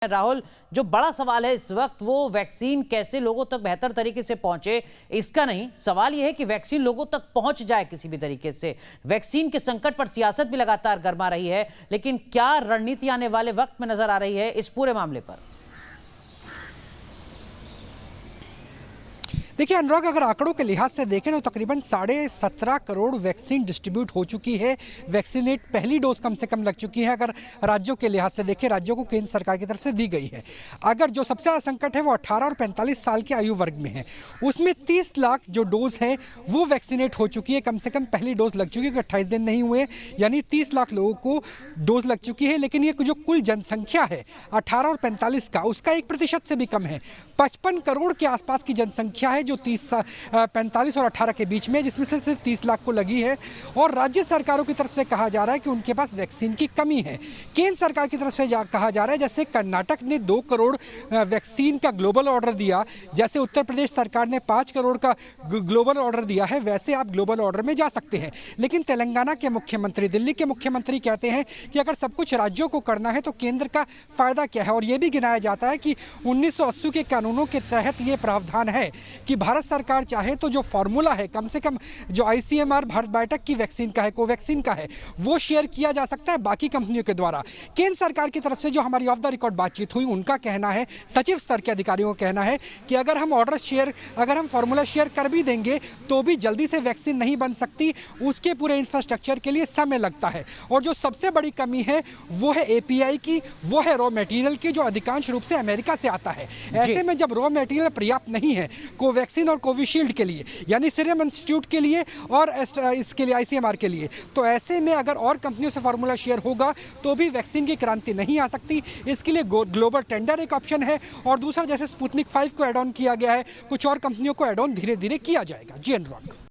राहुल, जो बड़ा सवाल है इस वक्त वो वैक्सीन कैसे लोगों तक बेहतर तरीके से पहुंचे, इसका नहीं। सवाल यह है कि वैक्सीन लोगों तक पहुंच जाए किसी भी तरीके से। वैक्सीन के संकट पर सियासत भी लगातार गर्मा रही है, लेकिन क्या रणनीति आने वाले वक्त में नजर आ रही है इस पूरे मामले पर? देखिए अनुराग, अगर आंकड़ों के लिहाज से देखें तो तकरीबन 17.5 करोड़ वैक्सीन डिस्ट्रीब्यूट हो चुकी है। वैक्सीनेट पहली डोज कम से कम लग चुकी है। अगर राज्यों के लिहाज से देखें, राज्यों को केंद्र सरकार की तरफ से दी गई है। अगर जो सबसे ज़्यादा संकट है वो 18 और 45 साल के आयु वर्ग में है, उसमें 30 लाख जो डोज है वो वैक्सीनेट हो चुकी है। कम से कम पहली डोज लग चुकी है, 28 दिन नहीं हुए, यानी 30 लाख लोगों को डोज लग चुकी है। लेकिन ये जो कुल जनसंख्या है 18 और 45 का, उसका 1% से भी कम है। 55 करोड़ के आसपास की जनसंख्या है जो 45 और 18 के बीच में, जिसमें से सिर्फ 30 लाख को लगी है। और राज्य सरकारों की तरफ से कहा जा रहा है कि उनके पास वैक्सीन की कमी है। केंद्र सरकार की तरफ से कहा जा रहा है, जैसे कर्नाटक ने 2 करोड़ वैक्सीन का ग्लोबल ऑर्डर दिया, जैसे उत्तर प्रदेश सरकार ने 5 करोड़ का ग्लोबल ऑर्डर दिया है, वैसे आप ग्लोबल ऑर्डर में जा सकते हैं। लेकिन तेलंगाना के मुख्यमंत्री, दिल्ली के मुख्यमंत्री कहते हैं कि अगर सब कुछ राज्यों को करना है तो केंद्र का फायदा क्या है। और यह भी गिनाया जाता है कि 1980 के कानूनों के तहत यह प्रावधान है कि भारत सरकार चाहे तो जो फॉर्मूला है, कम से कम जो ICMR भारत बायोटेक की वैक्सीन का है, कोवैक्सीन का है, वो शेयर किया जा सकता है बाकी कंपनियों के द्वारा। केंद्र सरकार की तरफ से जो हमारी ऑफ द रिकॉर्ड बातचीत हुई, उनका कहना है, सचिव स्तर के अधिकारियों का कहना है कि अगर हम फॉर्मूला शेयर कर भी देंगे तो भी जल्दी से वैक्सीन नहीं बन सकती, उसके पूरे इंफ्रास्ट्रक्चर के लिए समय लगता है। और जो सबसे बड़ी कमी है वो है API की, वो है रॉ मटेरियल की, जो अधिकांश रूप से अमेरिका से आता है। ऐसे में जब रॉ मटेरियल पर्याप्त नहीं है कोवैक्सीन और कोविशील्ड के लिए, यानी सीरम इंस्टीट्यूट के लिए और इसके लिए ICMR के लिए, तो ऐसे में अगर और कंपनियों से फार्मूला शेयर होगा तो भी वैक्सीन की क्रांति नहीं आ सकती। इसके लिए ग्लोबल टेंडर एक ऑप्शन है, और दूसरा जैसे स्पुतनिक 5 को एड ऑन किया गया है, कुछ और कंपनियों को एड ऑन धीरे धीरे किया जाएगा। जी अनुराग।